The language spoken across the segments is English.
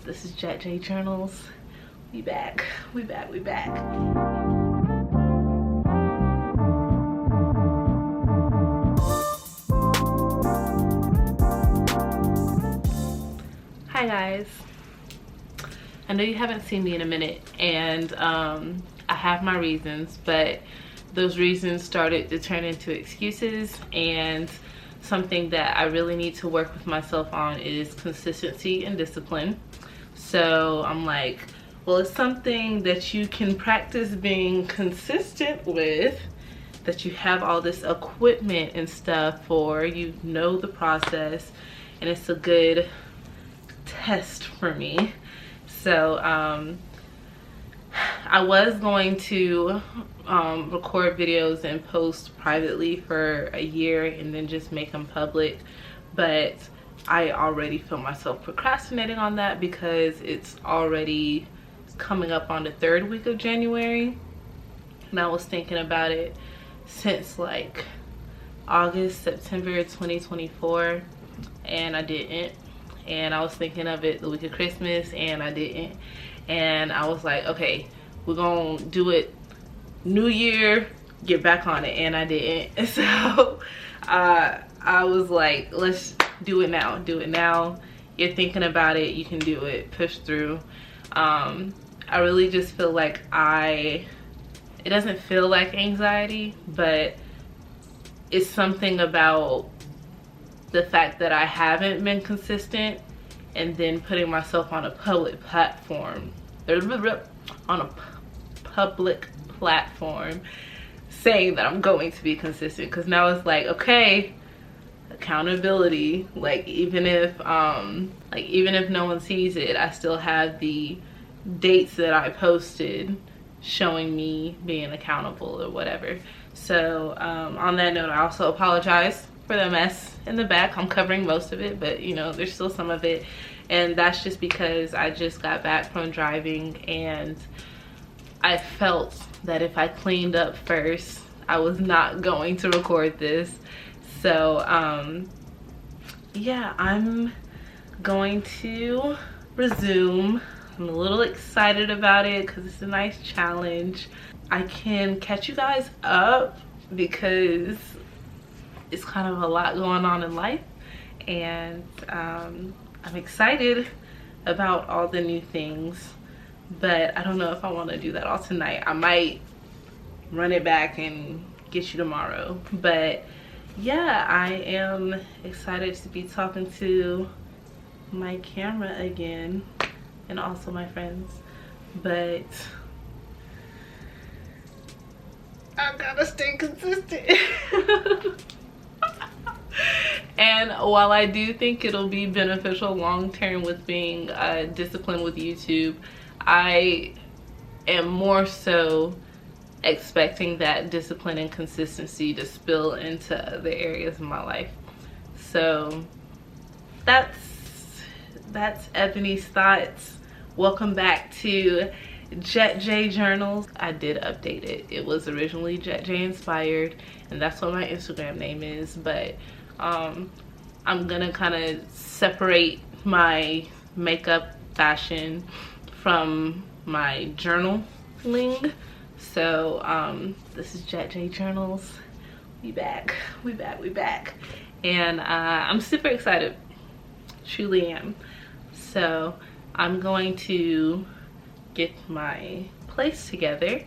This is JETJJournals. We back. We back. Hi guys. I know you haven't seen me in a minute, and I have my reasons, but those reasons started to turn into excuses, and something that I really need to work with myself on is consistency and discipline. So I'm like, well, it's something that you can practice being consistent with, that you have all this equipment and stuff for, you know the process, and it's a good test for me. So I was going to record videos and post privately for a year and then just make them public, but I already feel myself procrastinating on that because it's already coming up on the 3rd week of January, and I was thinking about it since like August, September 2024, and I didn't. And I was thinking of it the week of Christmas and I didn't. And I was like, okay, we're gonna do it New Year, get back on it, and I didn't. So I was like, let's do it now. You're thinking about it, you can do it, push through. I really just feel like it doesn't feel like anxiety, but it's something about the fact that I haven't been consistent, and then putting myself on a public platform, saying that I'm going to be consistent, because now it's like, okay, accountability. Like even if no one sees it, I still have the dates that I posted showing me being accountable or whatever. So on that note, I also apologize for the mess in the back. I'm covering most of it, but you know, there's still some of it, and that's just because I just got back from driving and I felt that if I cleaned up first, I was not going to record this. So yeah, I'm going to resume. I'm a little excited about it because it's a nice challenge. I can catch you guys up because it's kind of a lot going on in life, and I'm excited about all the new things, but I don't know if I want to do that all tonight. I might run it back and get you tomorrow, but yeah, I am excited to be talking to my camera again and also my friends, but I gotta stay consistent. And while I do think it'll be beneficial long term with being disciplined with YouTube, I am more so expecting that discipline and consistency to spill into other areas of my life. So that's Ebony's thoughts. Welcome back to JETJJournals. I did update it. It was originally JETJ inspired, and that's what my Instagram name is, but I'm gonna kind of separate my makeup fashion from my journaling. So this is JETJJournals. We back. And I'm super excited, truly am. So I'm going to get my place together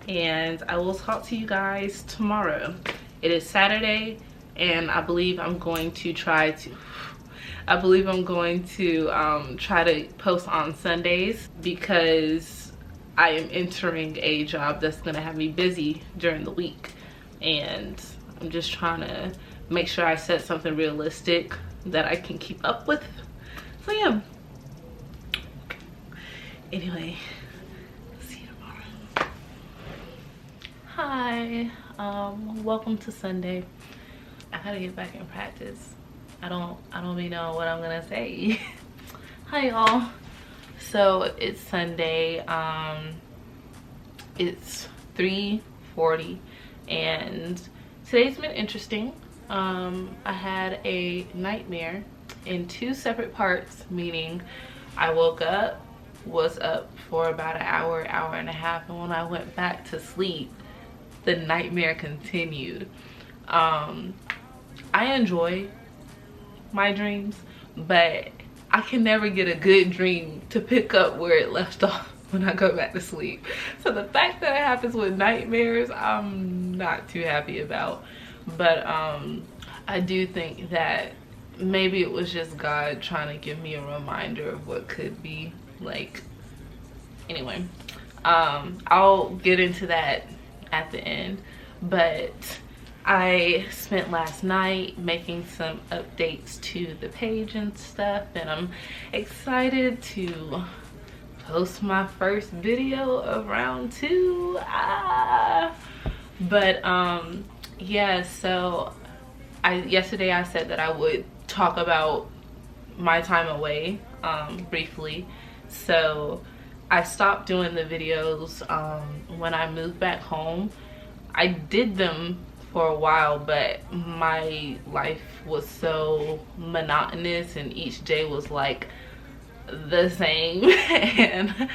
and I will talk to you guys tomorrow. It is Saturday, and I believe I'm going to try to try to post on Sundays, because I am entering a job that's going to have me busy during the week, and I'm just trying to make sure I set something realistic that I can keep up with. So yeah, anyway, see you tomorrow. Hi, welcome to Sunday. I gotta get back in practice. I don't even know what I'm gonna say. Hi y'all. So it's Sunday. It's 3:40 and today's been interesting. I had a nightmare in 2 separate parts, meaning I woke up, was up for about an hour, hour and a half, and when I went back to sleep, the nightmare continued. I enjoy my dreams, but I can never get a good dream to pick up where it left off when I go back to sleep. So the fact that it happens with nightmares, I'm not too happy about. But I do think that maybe it was just God trying to give me a reminder of what could be. Like, anyway, I'll get into that at the end. But I spent last night making some updates to the page and stuff, and I'm excited to post my first video of round 2. Yeah, so yesterday I said that I would talk about my time away briefly. So I stopped doing the videos when I moved back home. I did them for a while, but my life was so monotonous and each day was like the same and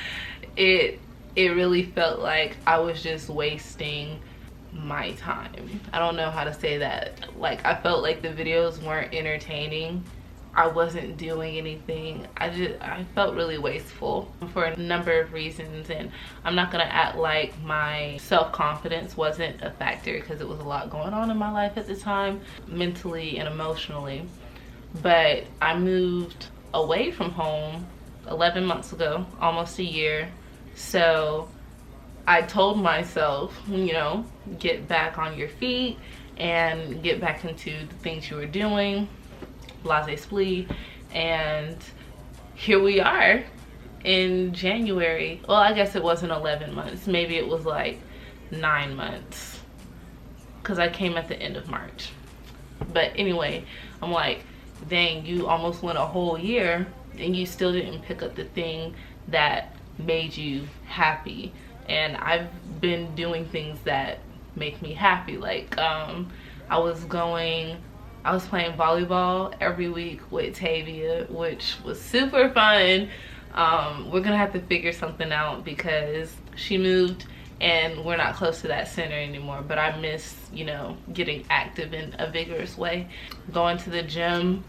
it really felt like I was just wasting my time. I don't know how to say that. Like, I felt like the videos weren't entertaining. I wasn't doing anything. I felt really wasteful for a number of reasons, and I'm not gonna act like my self-confidence wasn't a factor, because it was a lot going on in my life at the time, mentally and emotionally. But I moved away from home 11 months ago, almost a year. So I told myself, you know, get back on your feet and get back into the things you were doing, blase splee. And here we are in January. Well, I guess it wasn't 11 months, maybe it was like 9 months, because I came at the end of March. But anyway, I'm like, dang, you almost went a whole year and you still didn't pick up the thing that made you happy. And I've been doing things that make me happy. Like, I was playing volleyball every week with Tavia, which was super fun. We're gonna have to figure something out because she moved and we're not close to that center anymore. But I miss, you know, getting active in a vigorous way. Going to the gym,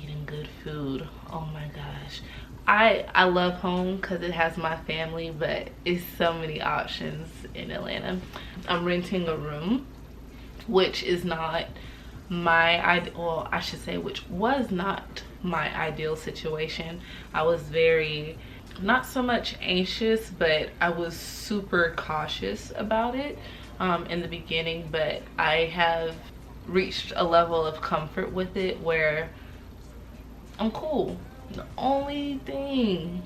eating good food. Oh my gosh. I love home because it has my family, but it's so many options in Atlanta. I'm renting a room, which is not my well, I should say, which was not my ideal situation. I was very, not so much anxious, but I was super cautious about it in the beginning. But I have reached a level of comfort with it where I'm cool. The only thing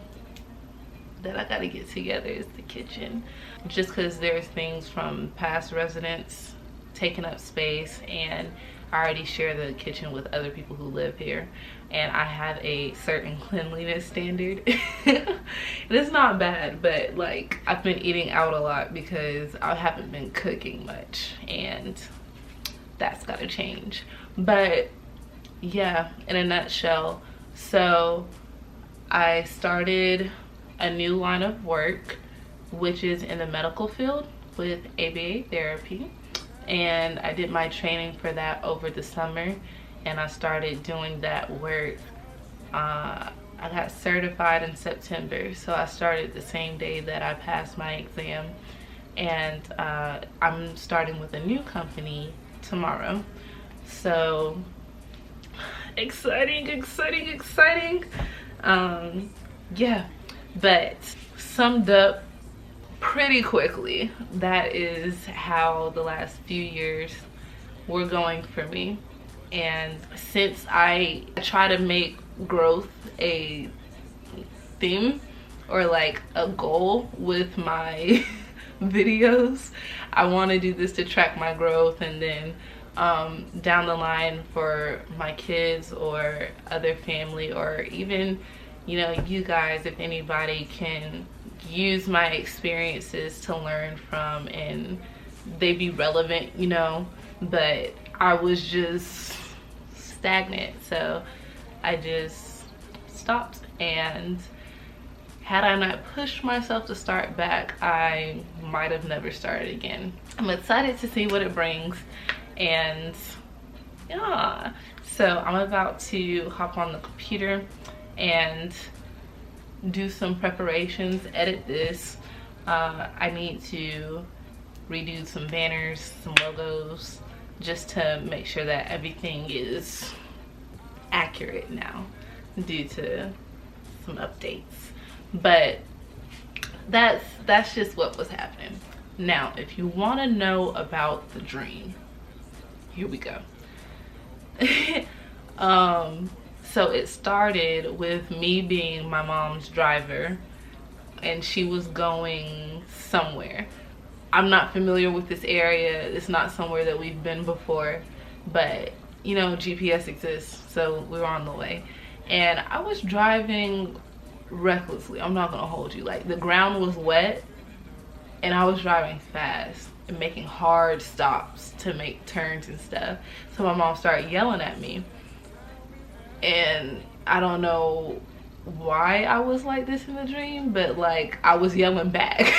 that I gotta get together is the kitchen, just because there's things from past residents taking up space, and I already share the kitchen with other people who live here, and I have a certain cleanliness standard. It's not bad, but like, I've been eating out a lot because I haven't been cooking much, and that's gotta change. But yeah, in a nutshell, so I started a new line of work, which is in the medical field with ABA therapy. And I did my training for that over the summer, and I started doing that work. I got certified in September, so I started the same day that I passed my exam. And I'm starting with a new company tomorrow. So exciting, exciting, exciting. Yeah, but summed up pretty quickly, that is how the last few years were going for me. And since I try to make growth a theme, or like a goal with my videos, I want to do this to track my growth, and then down the line for my kids or other family, or even, you know, you guys, if anybody can use my experiences to learn from and they be relevant, you know. But I was just stagnant, so I just stopped, and Had I not pushed myself to start back, I might have never started again. I'm excited to see what it brings, and yeah. So I'm about to hop on the computer and do some preparations, edit this. I need to redo some banners, some logos, just to make sure that everything is accurate now due to some updates. But that's just what was happening. Now, if you want to know about the dream, here we go. So it started with me being my mom's driver, and she was going somewhere. I'm not familiar with this area. It's not somewhere that we've been before, but you know, GPS exists, so we were on the way. And I was driving recklessly. I'm not gonna hold you. Like, the ground was wet and I was driving fast and making hard stops to make turns and stuff. So my mom started yelling at me, and I don't know why I was like this in the dream, but like I was yelling back.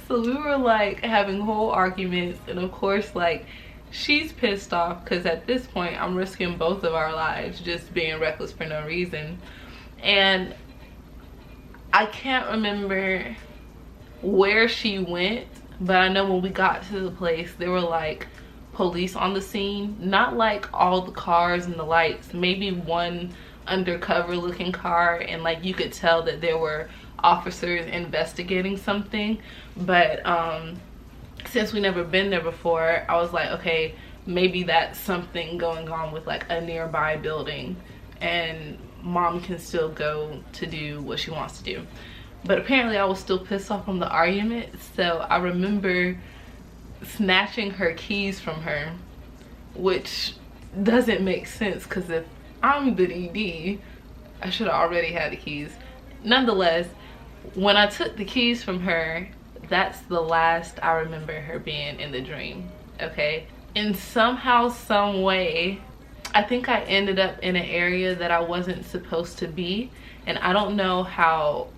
So we were like having whole arguments, and of course like she's pissed off because at this point I'm risking both of our lives just being reckless for no reason. And I can't remember where she went, but I know when we got to the place there were like police on the scene. Not like all the cars and the lights, maybe one undercover looking car, and like you could tell that there were officers investigating something. But since we never been there before, I was like, okay, maybe that's something going on with like a nearby building, and mom can still go to do what she wants to do. But apparently I was still pissed off from the argument, so I remember snatching her keys from her, which doesn't make sense because if I'm the DD, I should have already had the keys. Nonetheless, when I took the keys from her, that's the last I remember her being in the dream, okay? And somehow, some way, I think I ended up in an area that I wasn't supposed to be, and I don't know how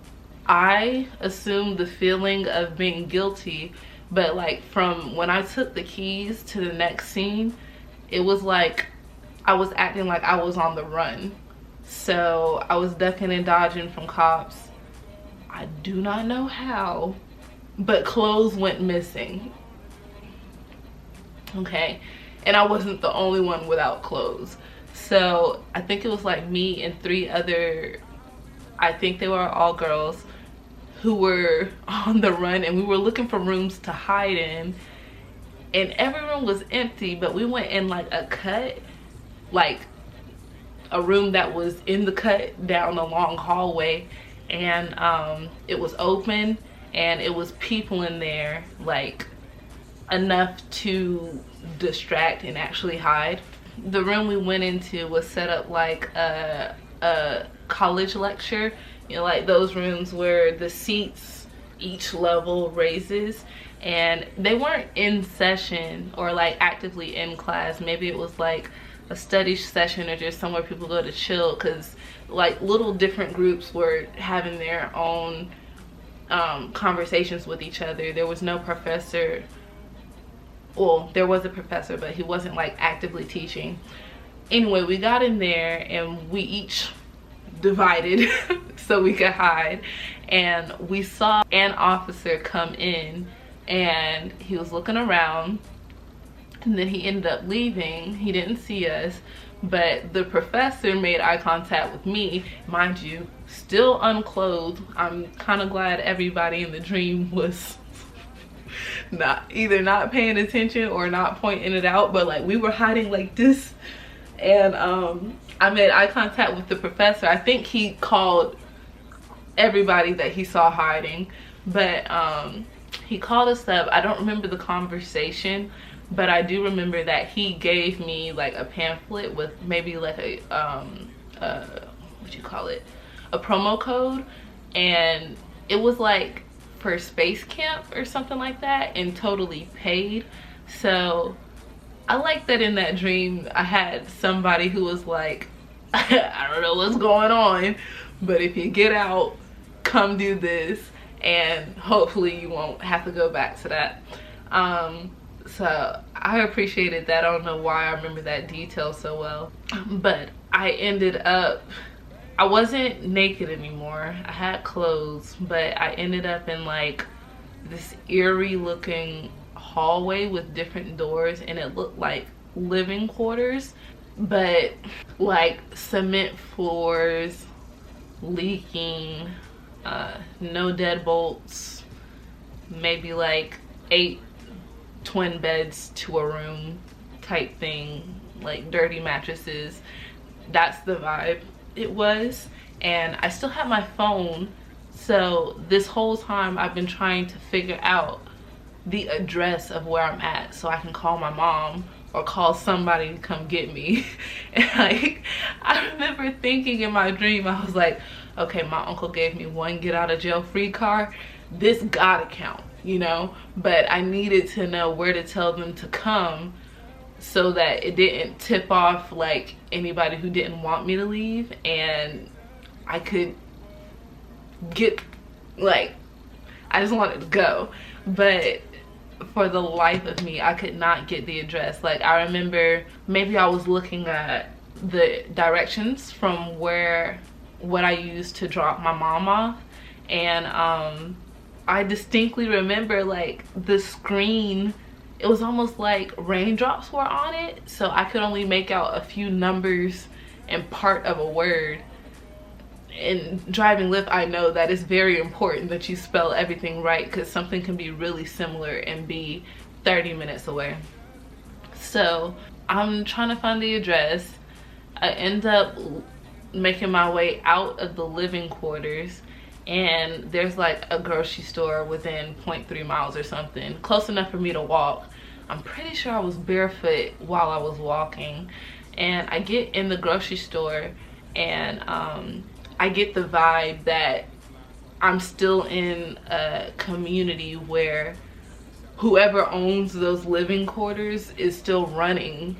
I assumed the feeling of being guilty, but like from when I took the keys to the next scene, it was like I was acting like I was on the run. So I was ducking and dodging from cops. I do not know how, but clothes went missing. Okay, and I wasn't the only one without clothes. So I think it was like me and 3 other, I think they were all girls, who were on the run, and we were looking for rooms to hide in, and every room was empty, but we went in like a cut, like a room that was in the cut down a long hallway, and it was open and it was people in there, like enough to distract and actually hide. The room we went into was set up like a college lecture, you know, like those rooms where the seats each level raises, and they weren't in session or like actively in class. Maybe it was like a study session or just somewhere people go to chill, because like little different groups were having their own conversations with each other. There was no professor. Well, there was a professor, but he wasn't like actively teaching. Anyway, we got in there and we each divided so we could hide, and we saw an officer come in, and he was looking around, and then he ended up leaving. He didn't see us, but the professor made eye contact with me, mind you, still unclothed. I'm kind of glad everybody in the dream was either not paying attention or not pointing it out, but like we were hiding like this. And I made eye contact with the professor. I think he called everybody that he saw hiding, but he called us up. I don't remember the conversation, but I do remember that he gave me like a pamphlet with maybe like a what you call it, a promo code, and it was like for space camp or something like that, and totally paid. So I like that in that dream I had somebody who was like I don't know what's going on, but if you get out, come do this, and hopefully you won't have to go back to that. So I appreciated that. I don't know why I remember that detail so well, but I ended up, I wasn't naked anymore. I had clothes, but I ended up in like this eerie looking hallway with different doors, and it looked like living quarters, but like cement floors, leaking, no deadbolts, maybe like 8 twin beds to a room type thing, like dirty mattresses. That's the vibe it was. And I still have my phone, so this whole time I've been trying to figure out the address of where I'm at so I can call my mom or call somebody to come get me. And like, I remember thinking in my dream, I was like, okay, my uncle gave me one get out of jail free card, this gotta count, you know? But I needed to know where to tell them to come so that it didn't tip off like anybody who didn't want me to leave, and I could get, like, I just wanted to go. But for the life of me, I could not get the address. Like, I remember maybe I was looking at the directions from what I used to drop my mom off, and I distinctly remember like the screen, it was almost like raindrops were on it, so I could only make out a few numbers and part of a word. In driving Lyft, I know that it's very important that you spell everything right, because something can be really similar and be 30 minutes away. So I'm trying to find the address. I end up making my way out of the living quarters, and there's like a grocery store within 0.3 miles or something, close enough for me to walk. I'm pretty sure I was barefoot while I was walking, and I get in the grocery store, and I get the vibe that I'm still in a community where whoever owns those living quarters is still running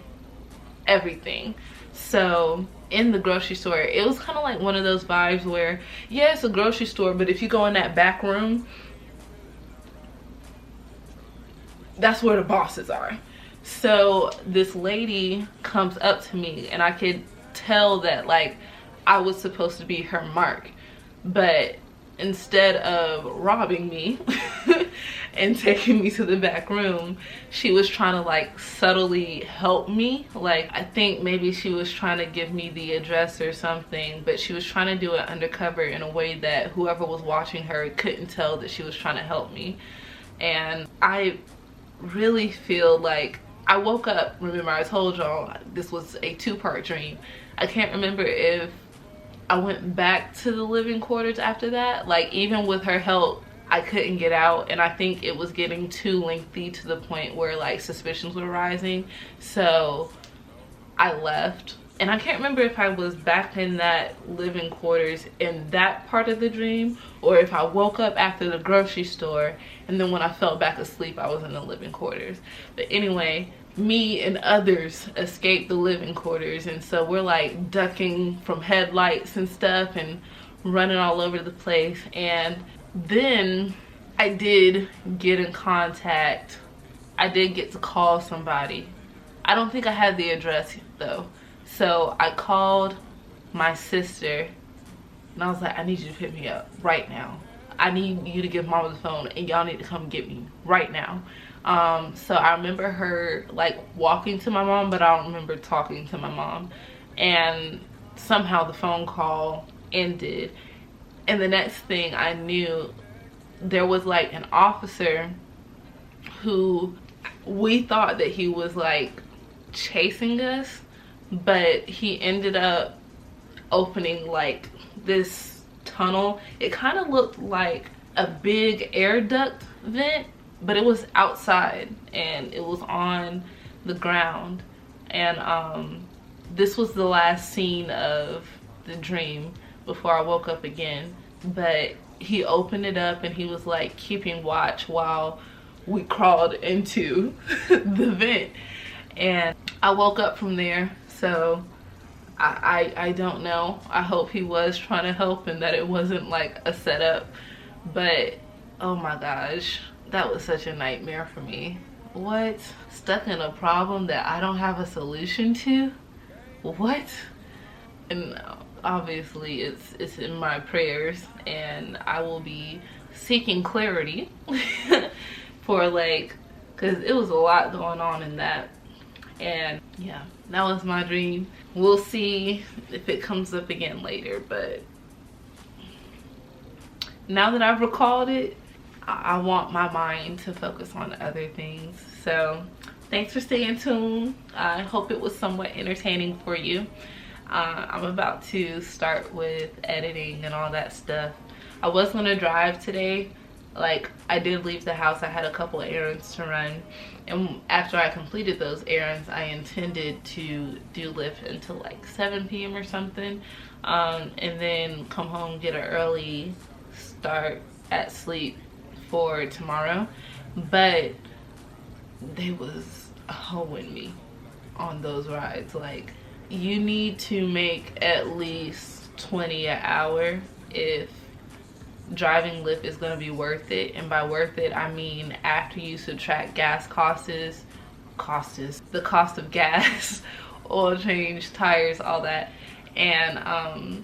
everything. So in the grocery store, it was kind of like one of those vibes where, yeah, it's a grocery store, but if you go in that back room, that's where the bosses are. So this lady comes up to me, and I could tell that like I was supposed to be her mark, but instead of robbing me and taking me to the back room, she was trying to like subtly help me. Like, I think maybe she was trying to give me the address or something, but she was trying to do it undercover in a way that whoever was watching her couldn't tell that she was trying to help me. And I really feel like I woke up, remember I told y'all this was a 2-part dream. I can't remember if I went back to the living quarters after that. Like, even with her help, I couldn't get out, and I think it was getting too lengthy to the point where like suspicions were rising, so I left. And I can't remember if I was back in that living quarters in that part of the dream, or if I woke up after the grocery store and then when I fell back asleep I was in the living quarters. But anyway, me and others escaped the living quarters, and so we're like ducking from headlights and stuff and running all over the place. And then I did get in contact, I did get to call somebody. I don't think I had the address though, so I called my sister and I was like, I need you to pick me up right now. I need you to give mama the phone, and y'all need to come get me right now. So I remember her like walking to my mom, but I don't remember talking to my mom. And somehow the phone call ended, and the next thing I knew, there was like an officer who we thought that he was like chasing us, but he ended up opening like this tunnel. It kind of looked like a big air duct vent, but it was outside and it was on the ground. And this was the last scene of the dream before I woke up again. But he opened it up and he was like keeping watch while we crawled into the vent. And I woke up from there, so I don't know. I hope he was trying to help and that it wasn't like a setup, but oh my gosh, that was such a nightmare for me. What? Stuck in a problem that I don't have a solution to? What? And obviously it's in my prayers, and I will be seeking clarity for like, because it was a lot going on in that. And yeah, that was my dream. We'll see if it comes up again later, but now that I've recalled it, I want my mind to focus on other things. So thanks for staying tuned. I hope it was somewhat entertaining for you. I'm about to start with editing and all that stuff. I was gonna drive today. Like, I did leave the house. I had a couple errands to run, and after I completed those errands, I intended to do Lyft until like 7 p.m. or something, and then come home, get an early start at sleep for tomorrow. But they was hoeing me on those rides. Like, you need to make at least 20 an hour if driving Lyft is going to be worth it. And by worth it, I mean after you subtract gas costs, the cost of gas, oil change, tires, all that. And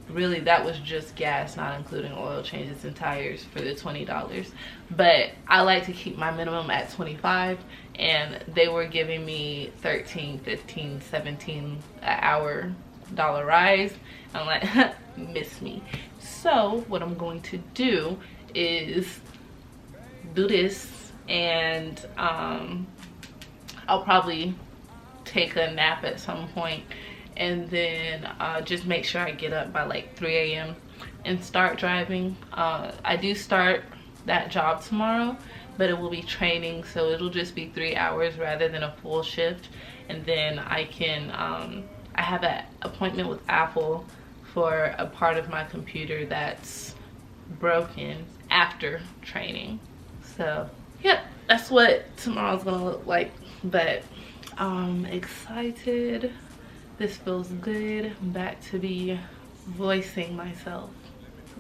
really that was just gas, not including oil changes and tires, for the $20. But I like to keep my minimum at 25, and they were giving me 13, 15, 17 an hour dollar rise. I'm like, miss me. So what I'm going to do is do this, and I'll probably take a nap at some point, and then just make sure I get up by like 3 a.m. and start driving. I do start that job tomorrow, but it will be training, so it'll just be 3 hours rather than a full shift. And then I can I have an appointment with Apple for a part of my computer that's broken after training. So yeah, that's what tomorrow's gonna look like. But I'm excited. This feels good. I'm back to be voicing myself.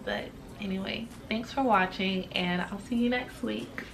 But anyway, thanks for watching, and I'll see you next week.